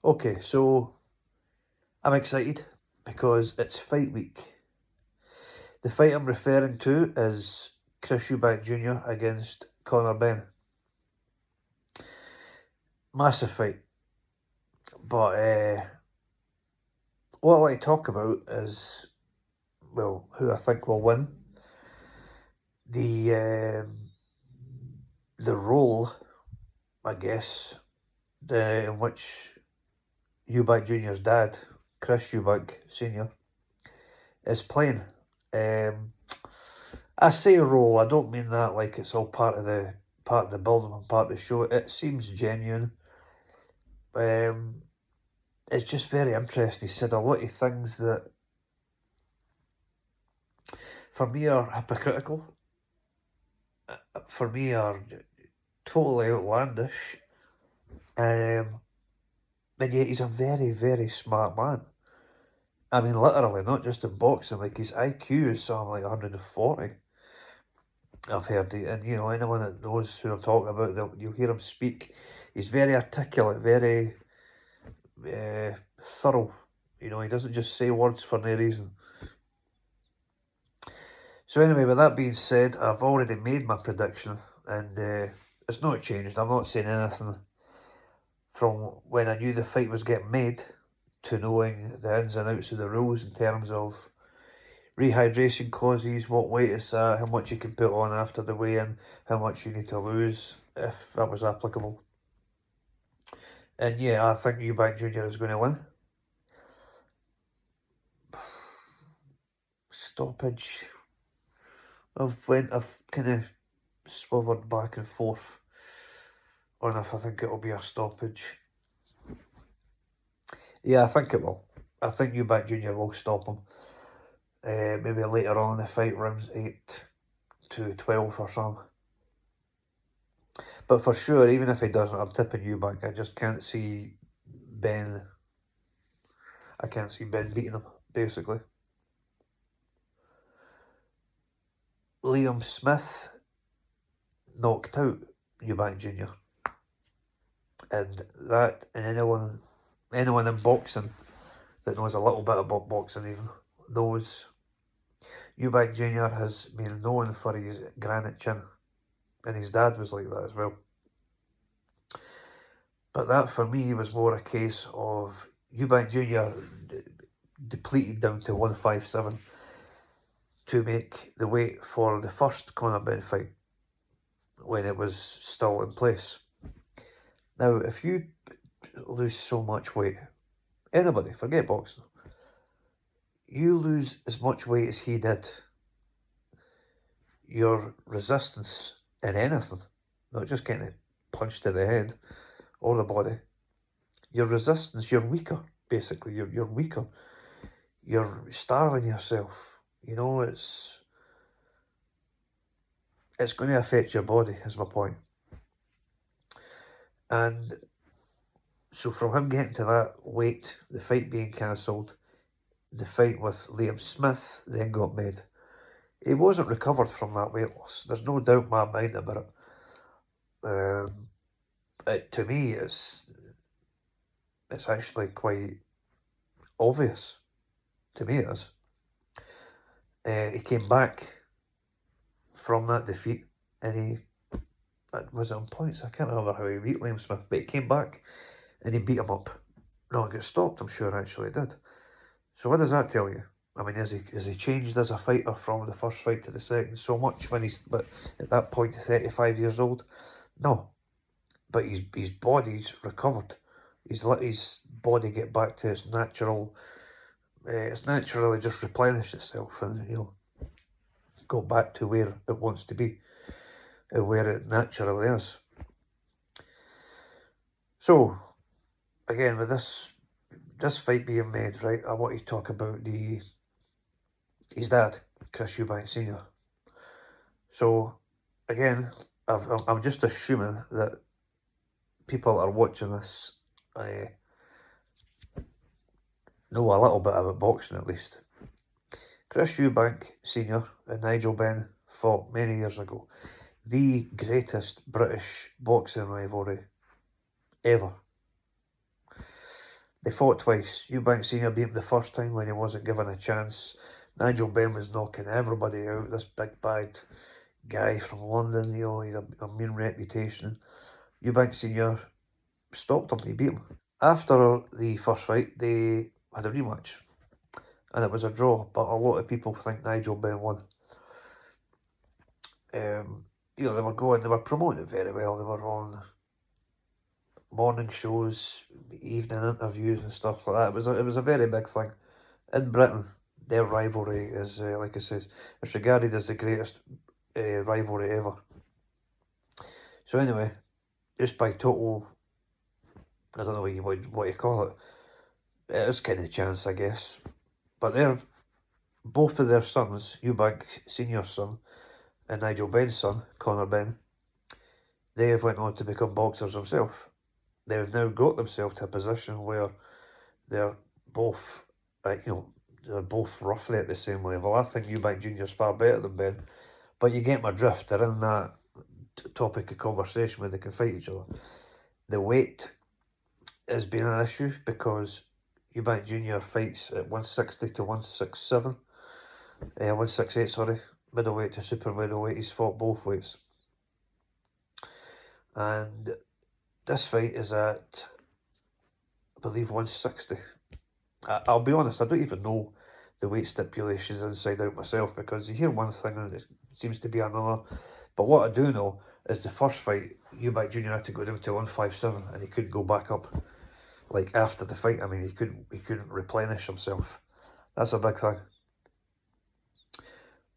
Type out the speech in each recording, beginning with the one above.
Okay, so I'm excited because it's fight week. The fight I'm referring to is Chris Eubank Jr. against Conor Ben. Massive fight. But what I want to talk about is, well, who I think will win. The role, I guess, in which Eubank Jr.'s dad, Chris Eubank Sr., is playing. I say role, I don't mean that like it's all part of the building and part of the show. It seems genuine. It's just very interesting. He said a lot of things that for me are hypocritical. For me are totally outlandish. And yet he's a very, very smart man. I mean, literally, not just in boxing. Like, his IQ is something like 140. I've heard it, and anyone that knows who I'm talking about, you'll hear him speak. He's very articulate, very thorough. He doesn't just say words for no reason. So anyway, with that being said, I've already made my prediction, and it's not changed. I'm not saying anything from when I knew the fight was getting made to knowing the ins and outs of the rules in terms of rehydration clauses, what weight it's at, how much you can put on after the weigh-in, how much you need to lose, if that was applicable. And yeah, I think Eubank Jr. is going to win. Stoppage. I've kind of swivered back and forth on if I think it'll be a stoppage. Yeah, I think it will. I think Eubank Jr. will stop him. Maybe later on in the fight, rounds 8 to 12 or something. But for sure, even if he doesn't, I'm tipping Eubank. I just can't see Ben. I can't see Ben beating him, basically. Liam Smith knocked out Eubank Jr. And anyone in boxing that knows a little bit about boxing even knows Eubank Jr. has been known for his granite chin, and his dad was like that as well. But that for me was more a case of Eubank Jr. depleted down to 157 to make the weight for the first Conor Ben fight when it was still in place. Now, if you lose so much weight, anybody, forget boxing, you lose as much weight as he did, your resistance in anything, not just getting a punch to the head or the body, your resistance, you're weaker, basically, you're weaker. You're starving yourself. It's going to affect your body, is my point. And so from him getting to that weight, the fight being cancelled, the fight with Liam Smith then got made. He wasn't recovered from that weight loss. There's no doubt in my mind about it. To me, it's actually quite obvious. To me, it is. He came back from that defeat, and he was it on points. I can't remember how he beat Liam Smith, but he came back and he beat him up. No, he got stopped. I'm sure actually he did. So what does that tell you? I mean, has he changed as a fighter from the first fight to the second so much but at that point 35 years old? No, but his body's recovered. He's let his body get back to its natural. It's naturally just replenished itself and go back to where it wants to be, where it naturally is. So again, with this fight being made, right, I want to talk about his dad, Chris Eubank Sr. So again, I'm just assuming that people are watching this know a little bit about boxing at least. Chris Eubank Sr. and Nigel Benn fought many years ago. The greatest British boxing rivalry ever. They fought twice. Eubank Sr. beat him the first time when he wasn't given a chance. Nigel Benn was knocking everybody out. This big bad guy from London, you know, he had a mean reputation. Eubank Sr. stopped him, he beat him. After the first fight, they had a rematch. And it was a draw, but a lot of people think Nigel Benn won. You know, they were promoting it very well. They were on morning shows, evening interviews and stuff like that. It was a very big thing. In Britain, their rivalry is, like I said, it's regarded as the greatest rivalry ever. So anyway, just by total, I don't know what you call it. It is kind of chance, I guess. But both of their sons, Eubank Sr.'s son and Nigel Benn's son, Conor Benn, they have went on to become boxers themselves. They have now got themselves to a position where they're both, they're both roughly at the same level. I think Eubank Jr. is far better than Ben, but you get my drift. They're in that topic of conversation where they can fight each other. The weight has been an issue because Eubank Jr. fights at 160 to 167, 168, sorry, middleweight to super middleweight. He's fought both weights. And this fight is at, I believe, 160. I'll be honest, I don't even know the weight stipulations inside out myself, because you hear one thing and it seems to be another. But what I do know is the first fight, Eubank Jr. had to go down to 157 and he couldn't go back up. Like after the fight, I mean, he couldn't replenish himself. That's a big thing.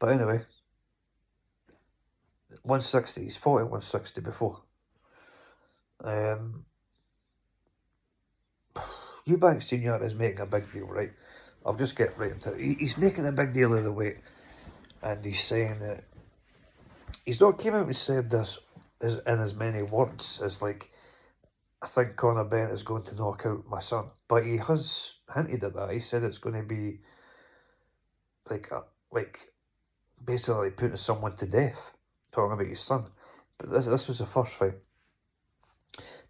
But anyway, 160, he's fought at 160 before. Eubank Sr. is making a big deal, right? I'll just get right into it. He's making a big deal of the weight, and he's saying that he's not came out and said this in as many words as like, I think Conor Benn is going to knock out my son, but he has hinted at that. He said it's going to be like basically putting someone to death, talking about his son. But this was the first fight.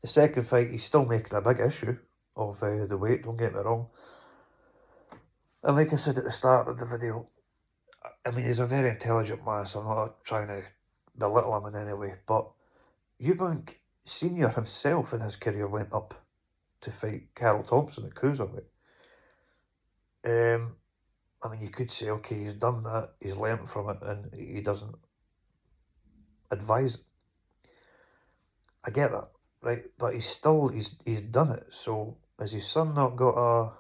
The second fight, he's still making a big issue of the weight, don't get me wrong. And like I said at the start of the video, I mean, he's a very intelligent man, so I'm not trying to belittle him in any way, but Eubank Sr. himself in his career went up to fight Carl Thompson at cruiserweight. I mean, you could say, okay, he's done that, he's learnt from it, and he doesn't advise it. I get that, right? But he's done it. So has his son not got a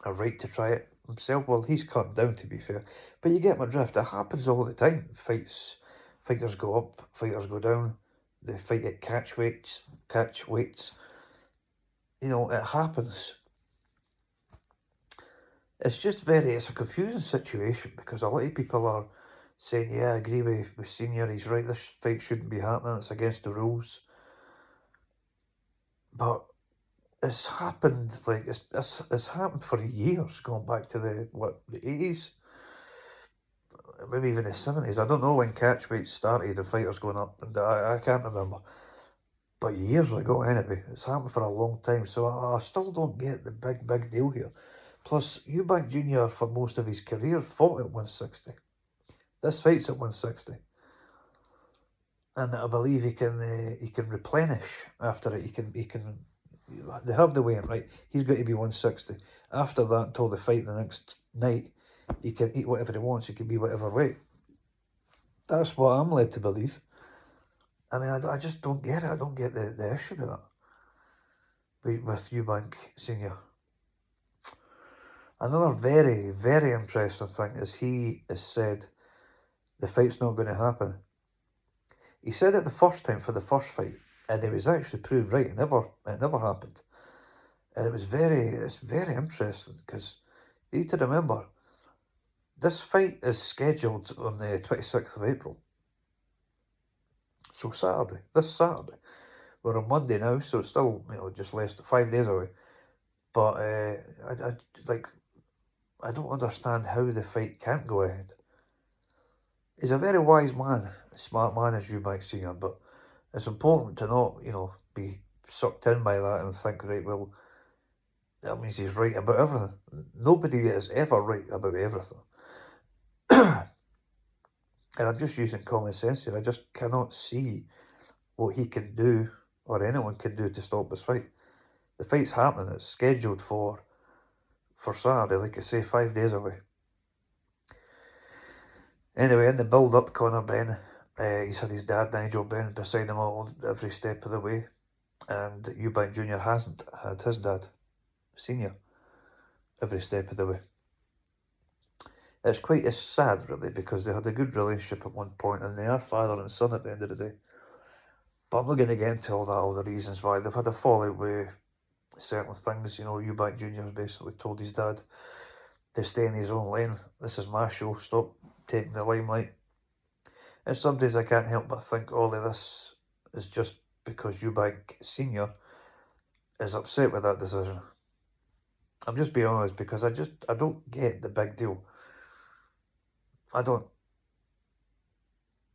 right to try it himself? Well, he's cut down, to be fair. But you get my drift. It happens all the time. Fighters go up, fighters go down. They fight at catch weights. You know, it happens. It's a confusing situation, because a lot of people are saying, yeah, I agree with Senior, he's right, this fight shouldn't be happening, it's against the rules. But it's happened, like, it's happened for years, going back to the 80s? Maybe even the 70s. I don't know when catchweight started, the fighters going up, and I can't remember. But years ago, anyway, it's happened for a long time, so I still don't get the big deal here. Plus, Eubank Jr. for most of his career fought at 160. This fight's at 160. And I believe he can replenish after it. He can they have the weight, right? He's got to be 160. After that, until the fight the next night, he can eat whatever he wants. He can be whatever weight. That's what I'm led to believe. I mean, I just don't get it. I don't get the issue with that. With Eubank Sr. Another very, very interesting thing is he has said the fight's not going to happen. He said it the first time for the first fight, and it was actually proved right. It never happened. And it's very interesting, because you need to remember, this fight is scheduled on the 26th of April. So this Saturday. We're on Monday now, so it's still, just less than 5 days away. But I don't understand how the fight can't go ahead. He's a very wise man, a smart man, as Eubank Sr., but it's important to not, be sucked in by that and think, right, well, that means he's right about everything. Nobody is ever right about everything. And I'm just using common sense here. I just cannot see what he can do or anyone can do to stop this fight. The fight's happening. It's scheduled for Saturday, like I say, 5 days away. Anyway, in the build-up, Conor Benn, he's had his dad, Nigel Benn, beside him all every step of the way. And Eubank Jr. hasn't had his dad, Senior, every step of the way. It's quite sad, really, because they had a good relationship at one point, and they are father and son at the end of the day. But I'm not going to get into all the reasons why. They've had a fallout with certain things. You know, Eubank Jr. basically told his dad to stay in his own lane. This is my show, stop taking the limelight. And some days I can't help but think all of this is just because Eubank Sr. is upset with that decision. I'm just being honest, because I don't get the big deal. I don't.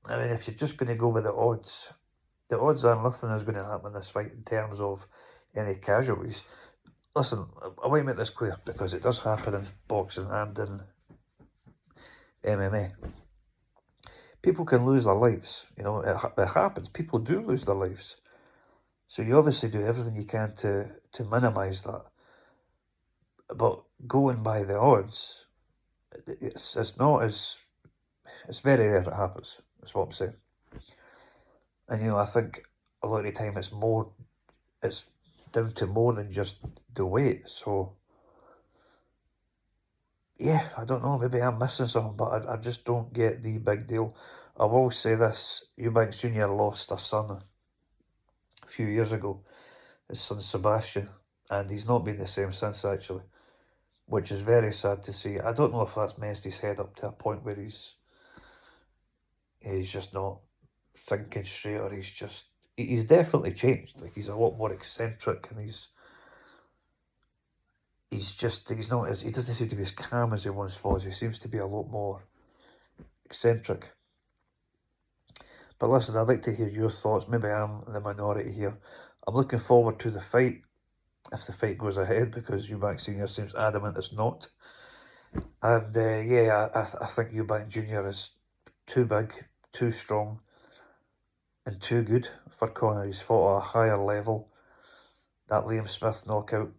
I mean, if you're just going to go with the odds are nothing is going to happen in this fight in terms of any casualties. Listen, I want to make this clear, because it does happen in boxing and in MMA. People can lose their lives, you know, it happens. People do lose their lives. So you obviously do everything you can to minimise that. But going by the odds, it's very rare it happens, that's what I'm saying. And, you know, I think a lot of the time it's down to more than just the weight. So, yeah, I don't know, maybe I'm missing something, but I just don't get the big deal. I will say this, Eubank Sr. lost a son a few years ago, his son Sebastian, and he's not been the same since, actually, which is very sad to see. I don't know if that's messed his head up to a point where he's just not thinking straight, or he's definitely changed. Like, he's a lot more eccentric, and he doesn't seem to be as calm as he once was. He seems to be a lot more eccentric. But listen, I'd like to hear your thoughts. Maybe I'm in the minority here. I'm looking forward to the fight, if the fight goes ahead, because Eubank Sr. seems adamant it's not. And yeah, I think Eubank Jr. is too big, too strong, and too good for Conor. He's fought at a higher level. That Liam Smith knockout,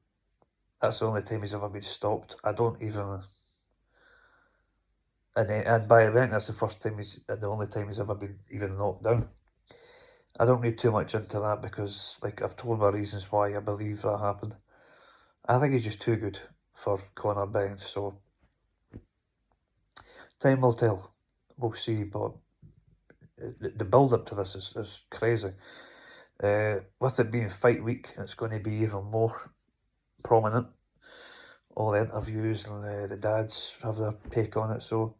that's the only time he's ever been stopped. I don't even... And by the way, that's the first time the only time he's ever been even knocked down. I don't read too much into that, because, like, I've told my reasons why I believe that happened. I think he's just too good for Conor Benn, so time will tell. We'll see, but the build-up to this is crazy. With it being fight week, it's going to be even more prominent. All the interviews and the dads have their take on it, so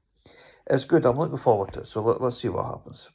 it's good. I'm looking forward to it, so let's see what happens.